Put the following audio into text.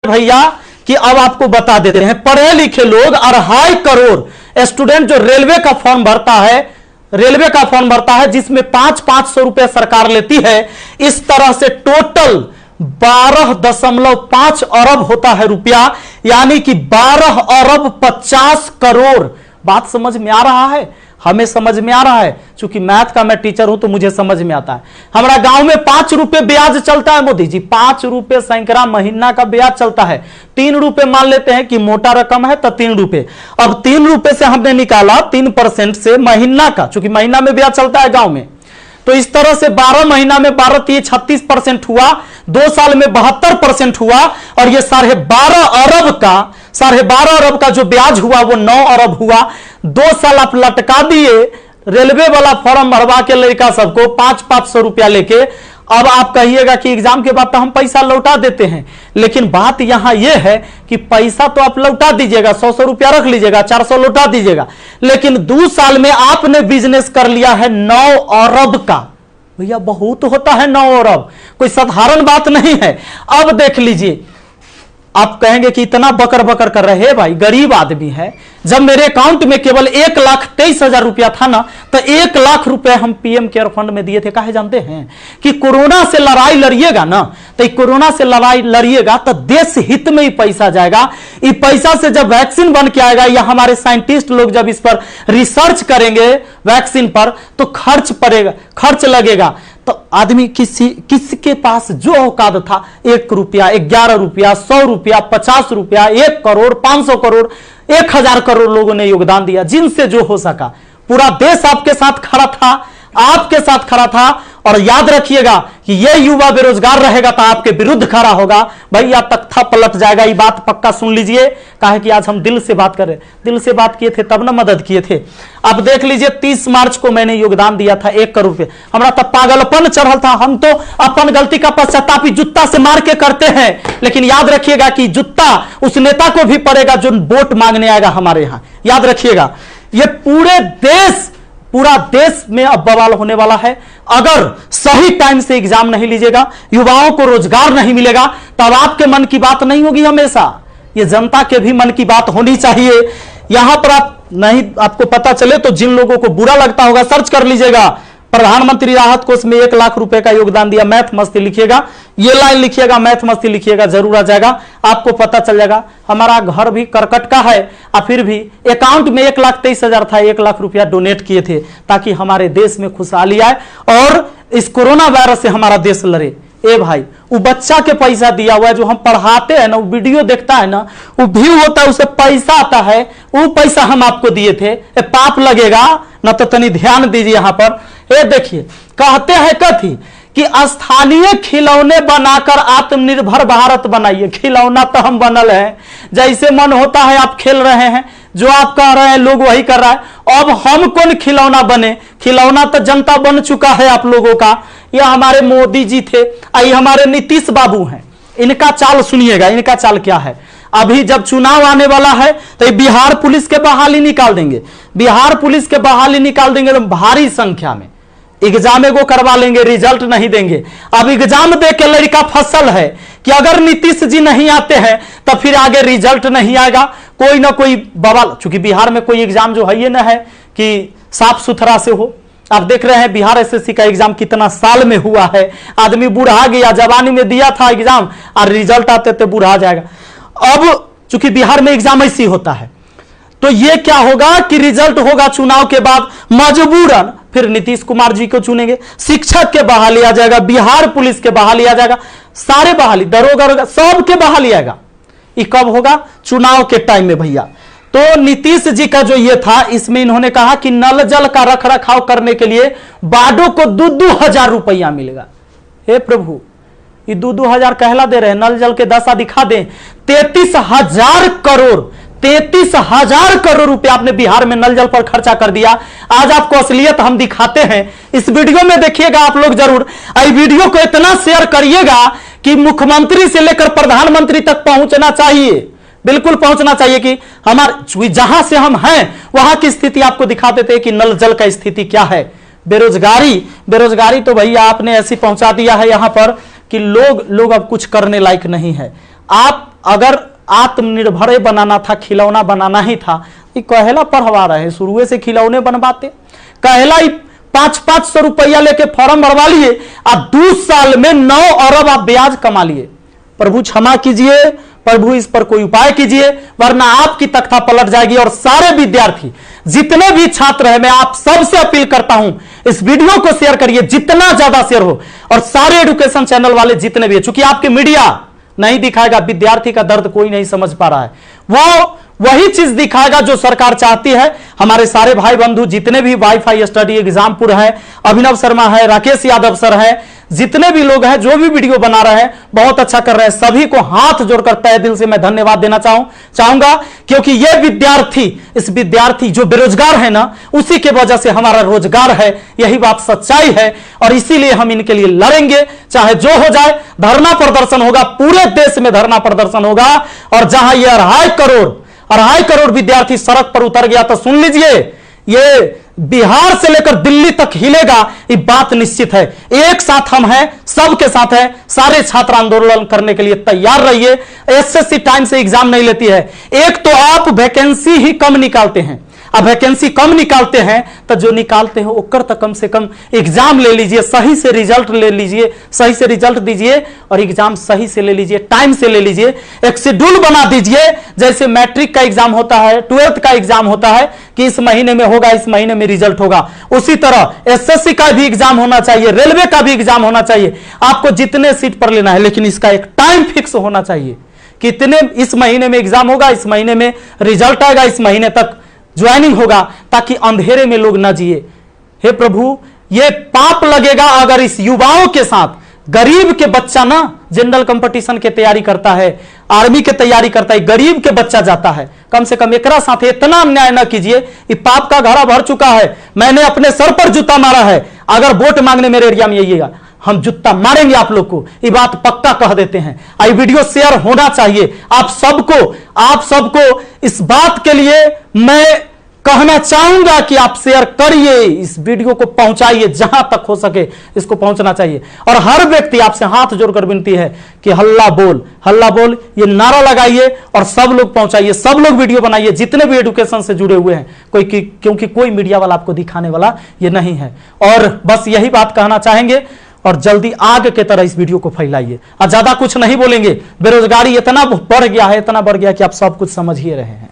भैया कि अब आपको बता देते हैं, पढ़े लिखे लोग 2.5 करोड़ स्टूडेंट जो रेलवे का फॉर्म भरता है जिसमें 500 रुपए सरकार लेती है, इस तरह से टोटल 12.5 अरब होता है रुपया, यानी कि 12 अरब 50 करोड़। बात समझ में आ रहा है? हमें समझ में आ रहा है, क्योंकि मैथ का मैं टीचर हूं तो मुझे समझ में आता है। हमारा गांव में 5 रुपए ब्याज चलता है मोदी जी, 5 रुपए सैकड़ा महीना का ब्याज चलता है। 3 रुपए मान लेते हैं कि मोटा रकम है तो 3 रुपए। अब 3 रुपए से हमने निकाला 3% से महीना का, क्योंकि महीना में ब्याज चलता है गांव में, तो इस तरह से 12 महीना में 12 36% हुआ, 2 साल में 72% हुआ, और ये 12.5 अरब का जो ब्याज हुआ वो 9 अरब हुआ। 2 साल आप लटका दिए रेलवे वाला फॉर्म भरवा के लड़का सबको 500 रुपया लेके। अब आप कहिएगा कि एग्जाम के बाद तो हम पैसा लौटा देते हैं, लेकिन बात यहां यह है कि पैसा तो आप लौटा दीजिएगा, 100 रुपया रख लीजिएगा, 400 लौटा दीजिएगा, लेकिन 2 साल में आपने बिजनेस कर लिया है 9 अरब का। भैया बहुत होता है 9 अरब, कोई साधारण बात नहीं है। अब देख लीजिए, आप कहेंगे कि इतना बकर बकर कर रहे हैं, भाई गरीब आदमी है। जब मेरे अकाउंट में केवल 1,23,000 रुपया था ना, तो 1 लाख रुपए हम पीएम केयर फंड में दिए थे। काहे जानते हैं? कि कोरोना से लड़ाई लड़िएगा ना, तो कोरोना से लड़ाई लड़िएगा तो देश हित में ही पैसा जाएगा। इस पैसा से जब वैक्सीन बन के आएगा, या हमारे साइंटिस्ट लोग जब इस पर रिसर्च करेंगे वैक्सीन पर, तो खर्च लगेगा। तो आदमी किसके पास जो औकात था, 1 रुपया, 11 रुपया, 100 रुपया, 50 रुपया, 1 करोड़, 500 करोड़, 1000 करोड़ लोगों ने योगदान दिया, जिनसे जो हो सका। पूरा देश आपके साथ खड़ा था, आपके साथ खड़ा था। और याद रखिएगा कि यह युवा बेरोजगार रहेगा तो आपके विरुद्ध खड़ा होगा। भैया तख्ता पलट जाएगा, ये बात पक्का सुन लीजिए। काहे कि आज हम दिल से बात कर रहे, दिल से बात किए थे तब ना मदद किए थे। अब देख लीजिए, 30 मार्च को मैंने योगदान दिया था 1 करोड़ रुपए। हमारा तब पागलपन चढ़ल था, हम तो अपन गलती का पश्चाताप जूता से मार के करते हैं, लेकिन याद रखिएगा कि जूता उस नेता को भी पड़ेगा जो वोट मांगने आएगा हमारे यहां। याद रखिएगा, ये पूरा देश में अब बवाल होने वाला है। अगर सही टाइम से एग्जाम नहीं लीजिएगा, युवाओं को रोजगार नहीं मिलेगा, तब आपके मन की बात नहीं होगी। हमेशा ये जनता के भी मन की बात होनी चाहिए। यहां पर आपको पता चले तो जिन लोगों को बुरा लगता होगा सर्च कर लीजिएगा, प्रधानमंत्री राहत कोष में 1 लाख रुपए का योगदान दिया। मैथ मस्ती लिखिएगा, ये लाइन लिखिएगा, मैथ मस्ती लिखिएगा, जरूर आ जाएगा, आपको पता चल जाएगा। हमारा घर भी करकट का है, और फिर भी अकाउंट में 1,23,000 था, 1 लाख रुपया डोनेट किए थे ताकि हमारे देश में खुशहाली आए और इस कोरोना वायरस से हमारा देश लड़े। ए भाई, वो बच्चा के पैसा दिया हुआ है, जो हम पढ़ाते हैं ना, वो वीडियो देखता है ना, वो व्यू होता है, उसे पैसा आता है, वो पैसा हम आपको दिए थे। पाप लगेगा ना, तो तनी ध्यान दीजिए यहां पर। ये देखिए, कहते हैं कथी कि स्थानीय खिलौने बनाकर आत्मनिर्भर भारत बनाइए। खिलौना तो हम बनल है, जैसे मन होता है आप खेल रहे हैं, जो आप कह रहे हैं लोग वही कर रहा है। अब हम कौन खिलौना बने? खिलौना तो जनता बन चुका है आप लोगों का। ये हमारे मोदी जी थे, ये हमारे नीतीश बाबू हैं। इनका चाल सुनिएगा, इनका चाल क्या है। अभी जब चुनाव आने वाला है तो बिहार पुलिस के बहाली निकाल देंगे, बिहार पुलिस के बहाली निकाल देंगे तो भारी संख्या में एग्जाम को करवा लेंगे, रिजल्ट नहीं देंगे। अब एग्जाम दे के लड़का फसल है कि अगर नीतीश जी नहीं आते हैं तो फिर आगे रिजल्ट नहीं आएगा, कोई ना कोई बवाल। चूंकि बिहार में कोई एग्जाम जो है ये ना है कि साफ सुथरा से हो। आप देख रहे हैं बिहार एसएससी का एग्जाम कितना साल में हुआ है, आदमी बूढ़ा गया, जवानी में दिया था एग्जाम और रिजल्ट आते थे बूढ़ा जाएगा। अब चूंकि बिहार में एग्जाम ऐसी होता है, तो ये क्या होगा कि रिजल्ट होगा चुनाव के बाद, मजबूरन फिर नीतीश कुमार जी को चुनेंगे, शिक्षक के बहाली आ जाएगा, बिहार पुलिस के बहाली आ जाएगा, सारे बहाली, दरोगा सब के बहाली आएगा। ये कब होगा? चुनाव के टाइम में भैया। तो नीतीश जी का जो ये था, इसमें इन्होंने कहा कि नल जल का रख रखाव करने के लिए वार्डों को 2-2 हजार रुपया मिलेगा। हे प्रभु, ये 2-2 हजार कहला दे रहे हैं, नल जल के दशा दिखा दें। 33,000 करोड़, 33,000 करोड़ रुपया आपने बिहार में नल जल पर खर्चा कर दिया। आज आपको असलियत हम दिखाते हैं, इस वीडियो में देखिएगा आप लोग जरूर। इस वीडियो को इतना शेयर करिएगा कि मुख्यमंत्री से लेकर प्रधानमंत्री तक पहुंचना चाहिए, बिल्कुल पहुंचना चाहिए कि हमारे जहां से हम हैं वहां की स्थिति आपको दिखा देते हैं कि नल जल का स्थिति क्या है। बेरोजगारी तो भैया आपने ऐसी पहुंचा दिया है यहां पर कि लोग अब कुछ करने लायक नहीं है। आप अगर आत्मनिर्भर बनाना था, खिलौना बनाना ही था, ये कहेला पढ़वा रहे, शुरू से खिलौने बनवाते। कहेला 500-500 रुपया लेके फॉर्म भरवा लिए और 2 साल में 9 अरब आप ब्याज कमा लिए। प्रभु क्षमा कीजिए, प्रभु इस पर कोई उपाय कीजिए, वरना आपकी तख्ता पलट जाएगी। और सारे विद्यार्थी, जितने भी छात्र हैं, मैं आप सबसे अपील करता हूं, इस वीडियो को शेयर करिए, जितना ज्यादा शेयर हो। और सारे एजुकेशन चैनल वाले जितने भी है, चूंकि आपके मीडिया नहीं दिखाएगा, विद्यार्थी का दर्द कोई नहीं समझ पा रहा है, वो वही चीज दिखाएगा जो सरकार चाहती है। हमारे सारे भाई बंधु जितने भी वाईफाई स्टडी एग्जामपुर है, अभिनव शर्मा है, राकेश यादव सर है, जितने भी लोग हैं जो भी वीडियो बना रहे हैं, बहुत अच्छा कर रहे हैं, सभी को हाथ जोड़कर तहे दिल से मैं धन्यवाद देना चाहूंगा, क्योंकि ये विद्यार्थी, इस विद्यार्थी जो बेरोजगार है ना, उसी के वजह से हमारा रोजगार है, यही बात सच्चाई है। और इसीलिए हम इनके लिए लड़ेंगे, चाहे जो हो जाए। धरना प्रदर्शन होगा, पूरे देश में धरना प्रदर्शन होगा। और जहां ये 2.5 करोड़ विद्यार्थी सड़क पर उतर गया, तो सुन लीजिए, ये बिहार से लेकर दिल्ली तक हिलेगा, ये बात निश्चित है। एक साथ हम हैं, सबके साथ हैं, सारे छात्र आंदोलन करने के लिए तैयार रहिए। एसएससी टाइम से एग्जाम नहीं लेती है। एक तो आप वैकेंसी ही कम निकालते हैं, अब वैकेंसी कम निकालते हैं तो जो निकालते हैं ओकर तक कम से कम एग्जाम ले लीजिए, सही से रिजल्ट ले लीजिए, सही से रिजल्ट दीजिए और एग्जाम सही से ले लीजिए, टाइम से ले लीजिए। एक शेड्यूल बना दीजिए, जैसे मैट्रिक का एग्जाम होता है, 12th का एग्जाम होता है कि इस महीने में होगा, इस महीने में रिजल्ट होगा, उसी तरह एसएससी का भी एग्जाम होना चाहिए, रेलवे का भी एग्जाम होना चाहिए। आपको जितने सीट पर लेना है, लेकिन इसका एक टाइम फिक्स होना चाहिए, कितने इस महीने में एग्जाम होगा, इस महीने में रिजल्ट आएगा, इस महीने तक ज्वाइनिंग होगा, ताकि अंधेरे में लोग ना जिए। हे प्रभु, ये पाप लगेगा अगर इस युवाओं के साथ गरीब के बच्चा ना जनरल कंपटीशन के तैयारी करता है, आर्मी के तैयारी करता है, गरीब के बच्चा जाता है। कम से कम एकरा साथ इतना अन्याय ना कीजिए। ये पाप का घड़ा भर चुका है, मैंने अपने सर पर जूता मारा है। अगर वोट मांगने मेरे एरिया में आइएगा, हम जूता मारेंगे आप लोग को, ये बात पक्का कह देते हैं। आई वीडियो शेयर होना चाहिए। आप सबको इस बात के लिए मैं कहना चाहूंगा कि आप शेयर करिए, इस वीडियो को पहुंचाइए, जहां तक हो सके इसको पहुंचना चाहिए। और हर व्यक्ति आपसे हाथ जोड़कर विनती है कि हल्ला बोल ये नारा लगाइए और सब लोग पहुंचाइए, सब लोग वीडियो बनाइए, जितने भी एजुकेशन से जुड़े हुए हैं, क्योंकि कोई मीडिया वाला आपको दिखाने वाला ये नहीं है। और बस यही बात कहना चाहेंगे और जल्दी आग के तरह इस वीडियो को फैलाइए। और ज्यादा कुछ नहीं बोलेंगे। बेरोजगारी इतना बढ़ गया है कि आप सब कुछ समझ ही रहे हैं।